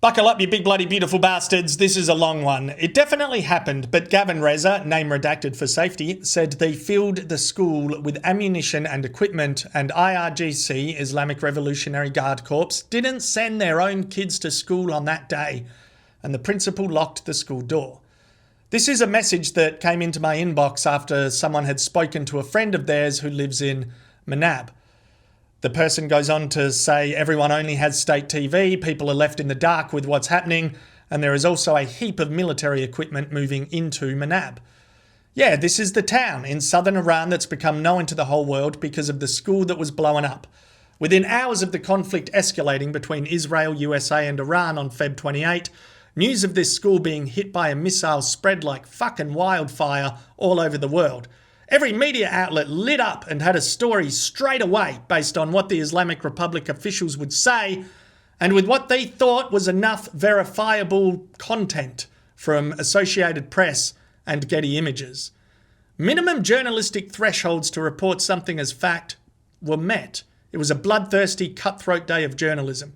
Buckle up, you big bloody beautiful bastards. This is a long one. It definitely happened, but Gavin Reza, name redacted for safety, said they filled the school with ammunition and equipment, and IRGC, Islamic Revolutionary Guard Corps, didn't send their own kids to school on that day, and the principal locked the school door. This is a message that came into my inbox after someone had spoken to a friend of theirs who lives in Manab. The person goes on to say everyone only has state TV, people are left in the dark with what's happening, and there is also a heap of military equipment moving into Manab. Yeah, this is the town in southern Iran that's become known to the whole world because of the school that was blown up. Within hours of the conflict escalating between Israel, USA and Iran on Feb 28, news of this school being hit by a missile spread like fucking wildfire all over the world. Every media outlet lit up and had a story straight away based on what the Islamic Republic officials would say and with what they thought was enough verifiable content from Associated Press and Getty Images. Minimum journalistic thresholds to report something as fact were met. It was a bloodthirsty, cutthroat day of journalism.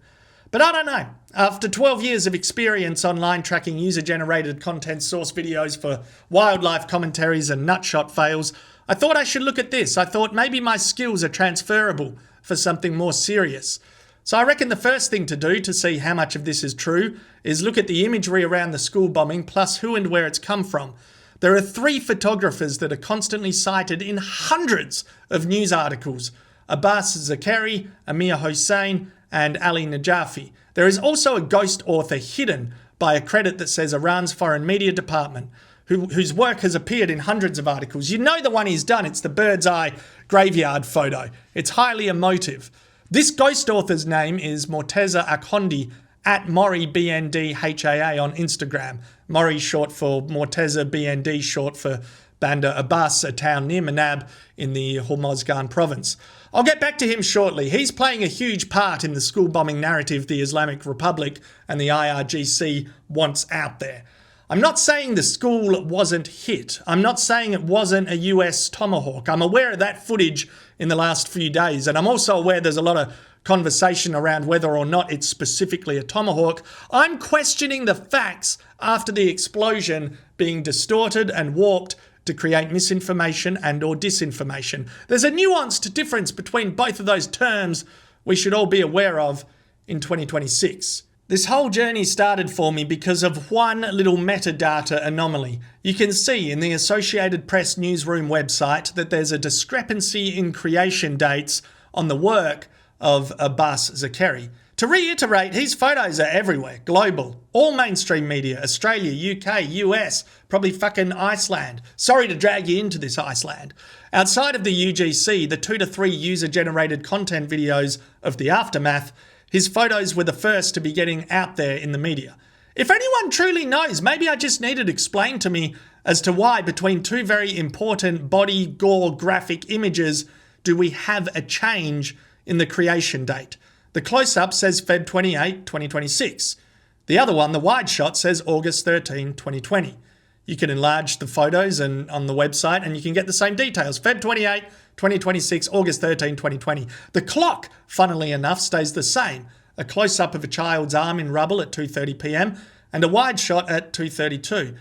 But I don't know. After 12 years of experience online tracking user-generated content source videos for wildlife commentaries and nutshot fails, I thought I should look at this. I thought maybe my skills are transferable for something more serious. So I reckon the first thing to do to see how much of this is true is look at the imagery around the school bombing plus who and where it's come from. There are 3 photographers that are constantly cited in hundreds of news articles: Abbas Zakeri, Amir Hossein, and Ali Najafi. There is also a ghost author hidden by a credit that says Iran's Foreign Media Department, whose work has appeared in hundreds of articles. You know the one he's done. It's the bird's eye graveyard photo. It's highly emotive. This ghost author's name is Morteza Akhondi at MoriBNDHAA on Instagram. Mori short for Morteza, BND short for Bandar Abbas, a town near Manab in the Hormozgan province. I'll get back to him shortly. He's playing a huge part in the school bombing narrative the Islamic Republic and the IRGC wants out there. I'm not saying the school wasn't hit. I'm not saying it wasn't a US Tomahawk. I'm aware of that footage in the last few days, and I'm also aware there's a lot of conversation around whether or not it's specifically a Tomahawk. I'm questioning the facts after the explosion being distorted and warped to create misinformation and or disinformation. There's a nuanced difference between both of those terms we should all be aware of in 2026. This whole journey started for me because of one little metadata anomaly. You can see in the Associated Press newsroom website that there's a discrepancy in creation dates on the work of Abbas Zakeri. To reiterate, his photos are everywhere, global. All mainstream media, Australia, UK, US, probably fucking Iceland. Sorry to drag you into this Iceland. Outside of the UGC, the 2 to 3 user-generated content videos of the aftermath, his photos were the first to be getting out there in the media. If anyone truly knows, maybe I just need it explained to me as to why between 2 very important body gore graphic images do we have a change in the creation date. The close-up says Feb 28, 2026. The other one, the wide shot, says August 13, 2020. You can enlarge the photos and on the website and you can get the same details. Feb 28, 2026, August 13, 2020. The clock, funnily enough, stays the same. A close-up of a child's arm in rubble at 2:30 p.m. and a wide shot at 2:32.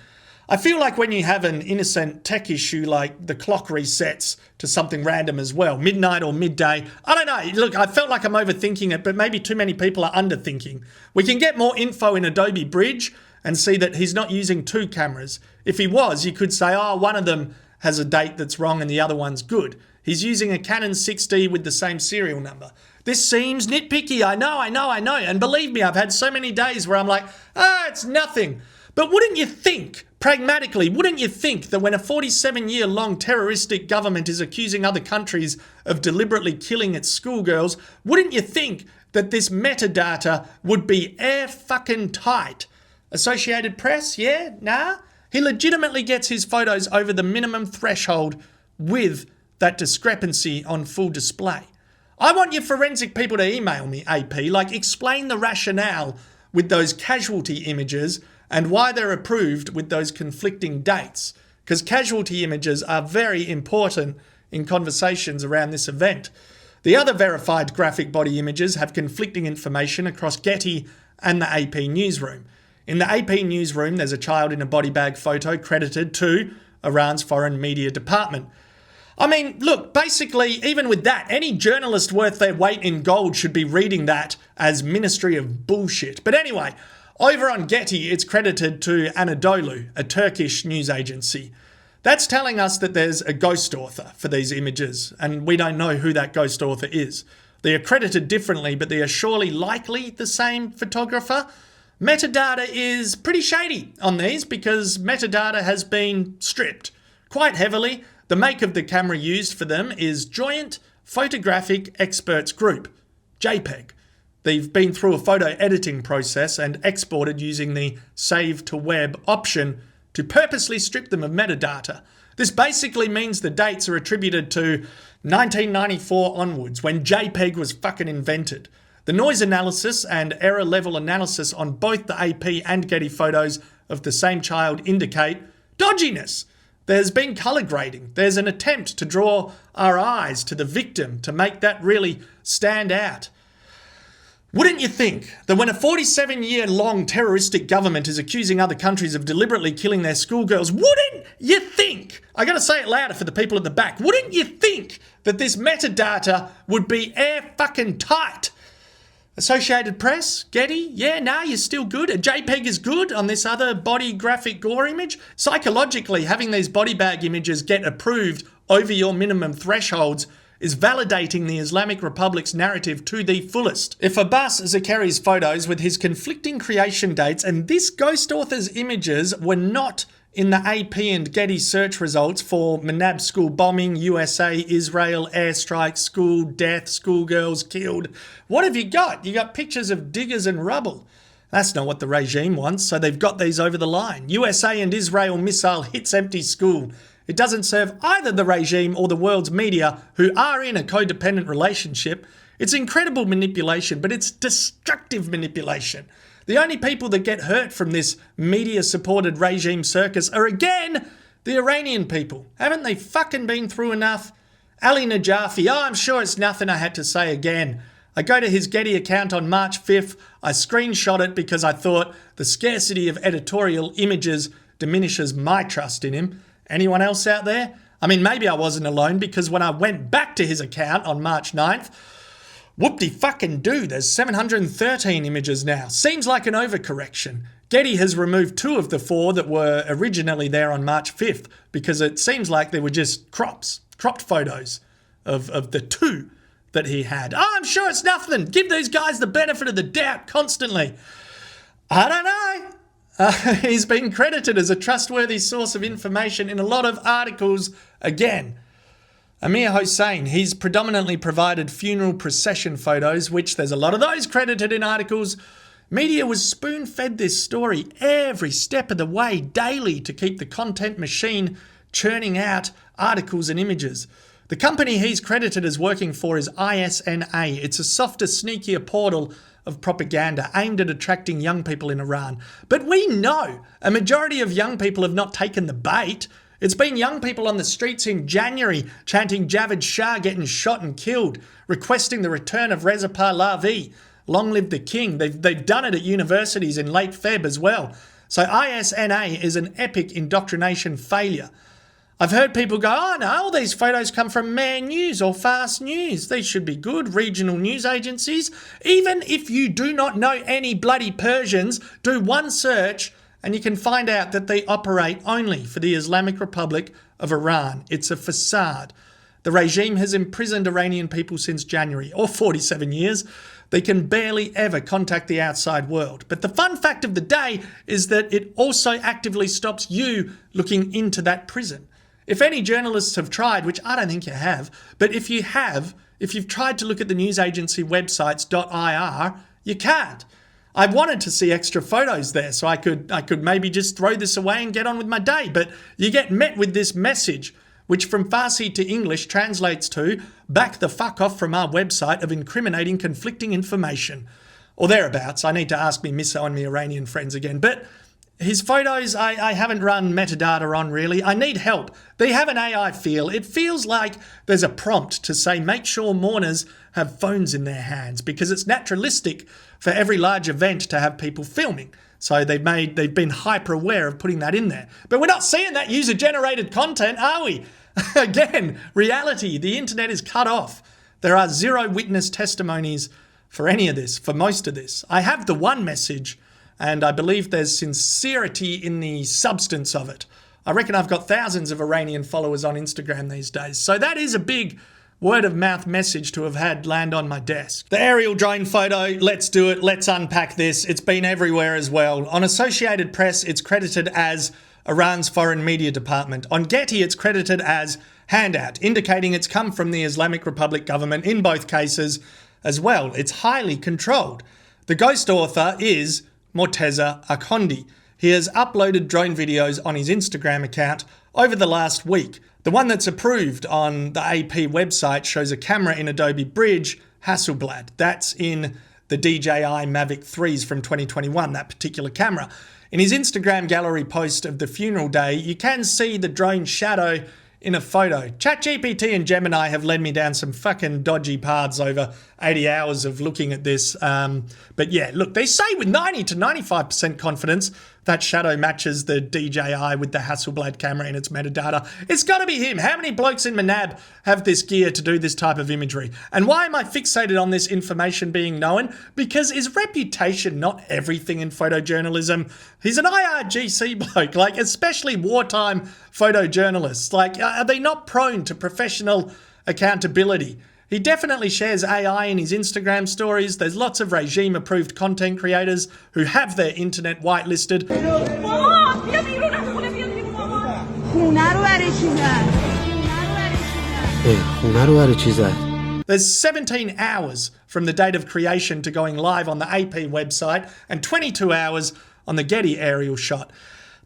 I feel like when you have an innocent tech issue like the clock resets to something random as well, midnight or midday, I don't know. Look, I felt like I'm overthinking it, but maybe too many people are underthinking. We can get more info in Adobe Bridge and see that he's not using 2 cameras. If he was, you could say, oh, one of them has a date that's wrong and the other one's good. He's using a Canon 6D with the same serial number. This seems nitpicky, I know. And believe me, I've had so many days where I'm like, it's nothing. But wouldn't you think, pragmatically, wouldn't you think that when a 47-year-long terroristic government is accusing other countries of deliberately killing its schoolgirls, wouldn't you think that this metadata would be air-fucking-tight? Associated Press, yeah? Nah? He legitimately gets his photos over the minimum threshold with that discrepancy on full display. I want your forensic people to email me, AP, explain the rationale with those casualty images and why they're approved with those conflicting dates. Because casualty images are very important in conversations around this event. The other verified graphic body images have conflicting information across Getty and the AP newsroom. In the AP newsroom, there's a child in a body bag photo credited to Iran's foreign media department. I mean, look, basically, even with that, any journalist worth their weight in gold should be reading that as Ministry of Bullshit. But anyway, over on Getty, it's credited to Anadolu, a Turkish news agency. That's telling us that there's a ghost author for these images, and we don't know who that ghost author is. They are credited differently, but they are surely likely the same photographer. Metadata is pretty shady on these because metadata has been stripped quite heavily. The make of the camera used for them is Joint Photographic Experts Group, JPEG. They've been through a photo editing process and exported using the Save to Web option to purposely strip them of metadata. This basically means the dates are attributed to 1994 onwards, when JPEG was fucking invented. The noise analysis and error level analysis on both the AP and Getty photos of the same child indicate dodginess. There's been colour grading. There's an attempt to draw our eyes to the victim to make that really stand out. Wouldn't you think that when a 47-year-long terroristic government is accusing other countries of deliberately killing their schoolgirls, wouldn't you think, I gotta say it louder for the people at the back, wouldn't you think that this metadata would be air fucking tight? Associated Press, Getty, yeah, nah, you're still good. A JPEG is good on this other body graphic gore image. Psychologically, having these body bag images get approved over your minimum thresholds is validating the Islamic Republic's narrative to the fullest. If Abbas Zakari's photos with his conflicting creation dates and this ghost author's images were not in the AP and Getty search results for Manab school bombing, USA, Israel, airstrike, school death, schoolgirls killed, what have you got? You got pictures of diggers and rubble. That's not what the regime wants, so they've got these over the line. USA and Israel missile hits empty school. It doesn't serve either the regime or the world's media, who are in a codependent relationship. It's incredible manipulation, but it's destructive manipulation. The only people that get hurt from this media-supported regime circus are, again, the Iranian people. Haven't they fucking been through enough? Ali Najafi, I'm sure it's nothing I had to say again. I go to his Getty account on March 5th. I screenshot it because I thought the scarcity of editorial images diminishes my trust in him. Anyone else out there? I mean, maybe I wasn't alone, because when I went back to his account on March 9th, whoop-de-fucking-do, there's 713 images now. Seems like an overcorrection. Getty has removed 2 of the 4 that were originally there on March 5th because it seems like they were just cropped photos of the 2 that he had. Oh, I'm sure it's nothing. Give these guys the benefit of the doubt constantly. I don't know. He's been credited as a trustworthy source of information in a lot of articles again. Amir Hossein, he's predominantly provided funeral procession photos, which there's a lot of those credited in articles. Media was spoon-fed this story every step of the way daily to keep the content machine churning out articles and images. The company he's credited as working for is ISNA. It's a softer, sneakier portal of propaganda aimed at attracting young people in Iran. But we know a majority of young people have not taken the bait. It's been young people on the streets in January chanting Javed Shah getting shot and killed, requesting the return of Reza Pahlavi. Long live the king. They've done it at universities in late Feb as well. So ISNA is an epic indoctrination failure. I've heard people go, oh no, all these photos come from Man News or Fast News. These should be good regional news agencies. Even if you do not know any bloody Persians, do one search and you can find out that they operate only for the Islamic Republic of Iran. It's a facade. The regime has imprisoned Iranian people since January, or 47 years. They can barely ever contact the outside world. But the fun fact of the day is that it also actively stops you looking into that prison. If any journalists have tried, which I don't think you have, but if you have, if you've tried to look at the news agency websites .ir, you can't. I wanted to see extra photos there so I could maybe just throw this away and get on with my day, but you get met with this message, which from Farsi to English translates to, back the fuck off from our website of incriminating conflicting information. Or thereabouts. I need to ask me Miso and me Iranian friends again, but His photos, I haven't run metadata on really. I need help. They have an AI feel. It feels like there's a prompt to say, make sure mourners have phones in their hands, because it's naturalistic for every large event to have people filming. So they've been hyper aware of putting that in there. But we're not seeing that user-generated content, are we? Again, reality, the internet is cut off. There are zero witness testimonies for any of this, for most of this. I have the one message, and I believe there's sincerity in the substance of it. I reckon I've got thousands of Iranian followers on Instagram these days. So that is a big word of mouth message to have had land on my desk. The aerial drone photo, let's do it. Let's unpack this. It's been everywhere as well. On Associated Press, it's credited as Iran's foreign media department. On Getty, it's credited as handout, indicating it's come from the Islamic Republic government in both cases as well. It's highly controlled. The ghost author is Morteza Akhondi. He has uploaded drone videos on his Instagram account over the last week. The one that's approved on the AP website shows a camera in Adobe Bridge, Hasselblad. That's in the DJI Mavic 3s from 2021, that particular camera. In his Instagram gallery post of the funeral day, you can see the drone shadow in a photo. ChatGPT and Gemini have led me down some fucking dodgy paths over 80 hours of looking at this. But yeah, look, they say with 90 to 95% confidence that shadow matches the DJI with the Hasselblad camera in its metadata. It's got to be him. How many blokes in Manab have this gear to do this type of imagery? And why am I fixated on this information being known? Because is reputation not everything in photojournalism? He's an IRGC bloke, like especially wartime photojournalists. Like, are they not prone to professional accountability? He definitely shares AI in his Instagram stories. There's lots of regime-approved content creators who have their internet whitelisted. There's 17 hours from the date of creation to going live on the AP website and 22 hours on the Getty aerial shot.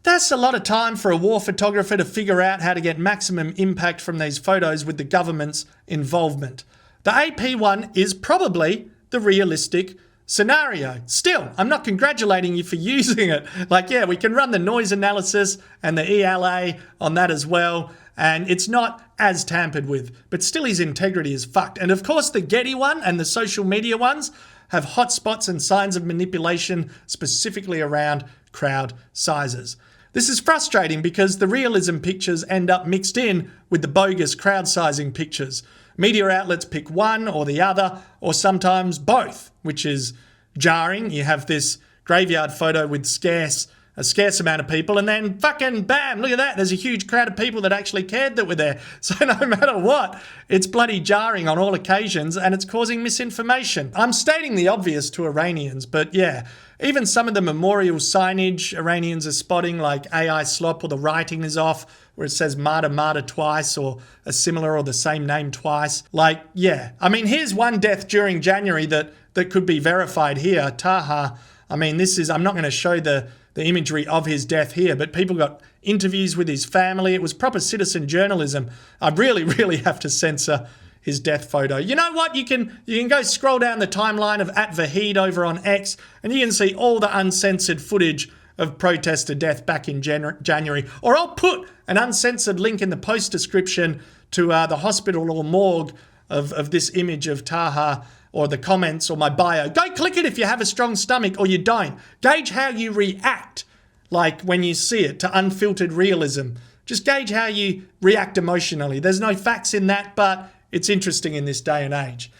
That's a lot of time for a war photographer to figure out how to get maximum impact from these photos with the government's involvement. The AP one is probably the realistic scenario. Still, I'm not congratulating you for using it. Like, yeah, we can run the noise analysis and the ELA on that as well, and it's not as tampered with, but still his integrity is fucked. And of course, the Getty one and the social media ones have hotspots and signs of manipulation specifically around crowd sizes. This is frustrating because the realism pictures end up mixed in with the bogus crowd sizing pictures. Media outlets pick one or the other, or sometimes both, which is jarring. You have this graveyard photo with a scarce amount of people, and then fucking bam, look at that. There's a huge crowd of people that actually cared that were there. So no matter what, it's bloody jarring on all occasions, and it's causing misinformation. I'm stating the obvious to Iranians, but yeah, even some of the memorial signage Iranians are spotting, like AI slop, or the writing is off, where it says martyr, martyr twice, or a similar or the same name twice. Like, yeah. I mean, here's one death during January that could be verified here. Taha. I mean, I'm not going to show the imagery of his death here, but people got interviews with his family. It was proper citizen journalism. I really, really have to censor his death photo. You know what? You can go scroll down the timeline of @Vahid over on X, and you can see all the uncensored footage of protester death back in January. Or I'll put an uncensored link in the post description to the hospital or morgue of this image of Taha, or the comments or my bio. Go click it if you have a strong stomach, or you don't. Gauge how you react, like when you see it, to unfiltered realism. Just gauge how you react emotionally. There's no facts in that, but it's interesting in this day and age.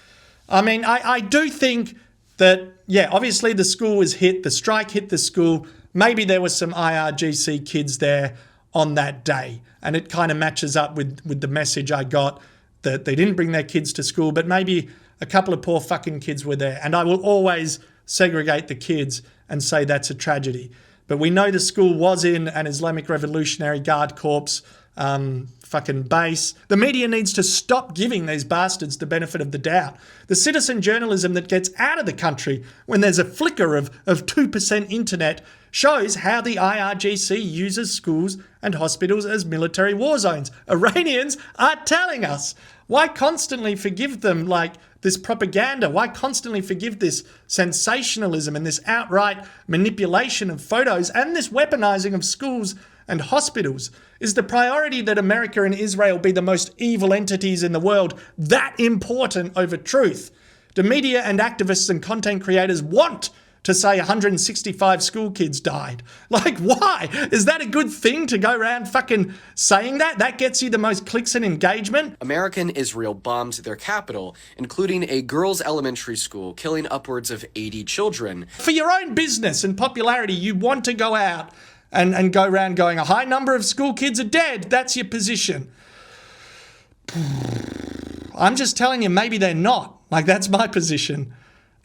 I mean, I do think that, yeah, obviously the school was hit, the strike hit the school. Maybe there were some IRGC kids there on that day, and it kind of matches up with the message I got that they didn't bring their kids to school, but maybe a couple of poor fucking kids were there. And I will always segregate the kids and say that's a tragedy. But we know the school was in an Islamic Revolutionary Guard Corps fucking base. The media needs to stop giving these bastards the benefit of the doubt. The citizen journalism that gets out of the country when there's a flicker of 2% internet shows how the IRGC uses schools and hospitals as military war zones. Iranians are telling us. Why constantly forgive them like this propaganda? Why constantly forgive this sensationalism and this outright manipulation of photos and this weaponizing of schools and hospitals? Is the priority that America and Israel be the most evil entities in the world that important over truth? Do media and activists and content creators want to say 165 school kids died? Like, why? Is that a good thing to go around fucking saying that? That gets you the most clicks and engagement? American Israel bombed their capital, including a girls' elementary school, killing upwards of 80 children. For your own business and popularity, you want to go out and go around going, a high number of school kids are dead. That's your position. I'm just telling you, maybe they're not. Like, that's my position.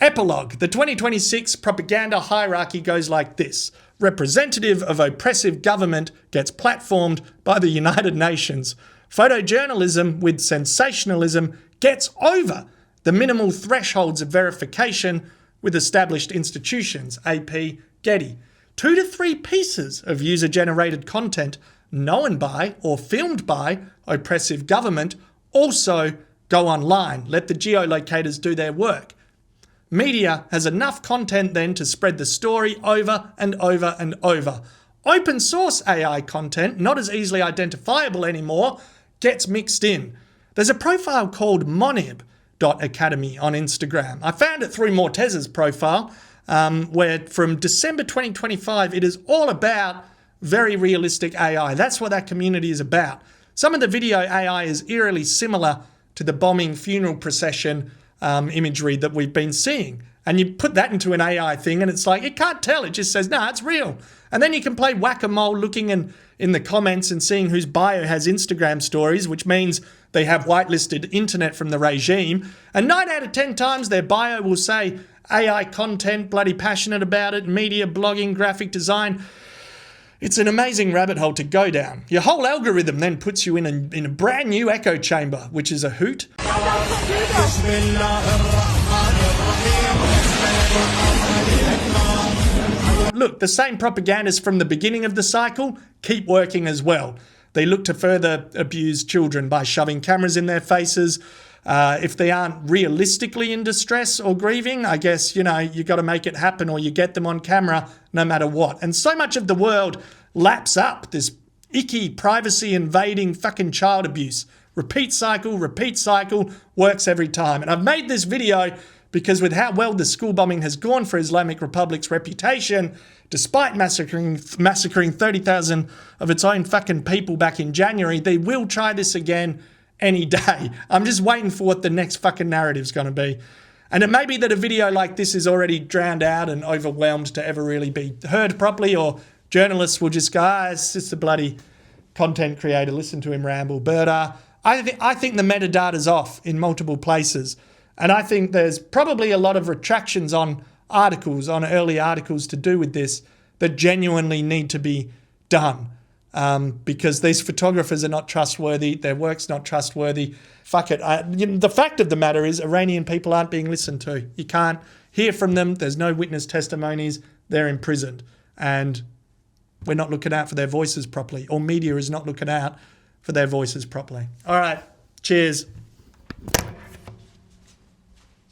Epilogue. The 2026 propaganda hierarchy goes like this. Representative of oppressive government gets platformed by the United Nations. Photojournalism with sensationalism gets over the minimal thresholds of verification with established institutions. AP, Getty. 2 to 3 pieces of user-generated content known by or filmed by oppressive government also go online. Let the geolocators do their work. Media has enough content then to spread the story over and over and over. Open source AI content, not as easily identifiable anymore, gets mixed in. There's a profile called Manab.academy on Instagram. I found it through Mortez's profile, where from December 2025, it is all about very realistic AI. That's what that community is about. Some of the video AI is eerily similar to the bombing funeral procession imagery that we've been seeing. And you put that into an AI thing and it's like, it can't tell. It just says, nah, it's real. And then you can play whack-a-mole looking in the comments and seeing whose bio has Instagram stories, which means they have whitelisted internet from the regime. And 9 out of 10 times their bio will say AI content, bloody passionate about it, media, blogging, graphic design. It's an amazing rabbit hole to go down. Your whole algorithm then puts you in a brand new echo chamber, which is a hoot. Look, the same propagandists from the beginning of the cycle keep working as well. They look to further abuse children by shoving cameras in their faces. If they aren't realistically in distress or grieving, I guess, you got to make it happen or you get them on camera no matter what. And so much of the world laps up this icky, privacy invading fucking child abuse. Repeat cycle, works every time. And I've made this video because with how well the school bombing has gone for Islamic Republic's reputation, despite massacring 30,000 of its own fucking people back in January, they will try this again any day. I'm just waiting for what the next fucking narrative's going to be. And it may be that a video like this is already drowned out and overwhelmed to ever really be heard properly, or journalists will just go, it's just a bloody content creator, listen to him ramble. But I think the metadata's off in multiple places. And I think there's probably a lot of retractions on articles, on early articles to do with this that genuinely need to be done. Because these photographers are not trustworthy, their work's not trustworthy. Fuck it. The fact of the matter is Iranian people aren't being listened to. You can't hear from them. There's no witness testimonies. They're imprisoned. And we're not looking out for their voices properly, or media is not looking out for their voices properly. All right. Cheers.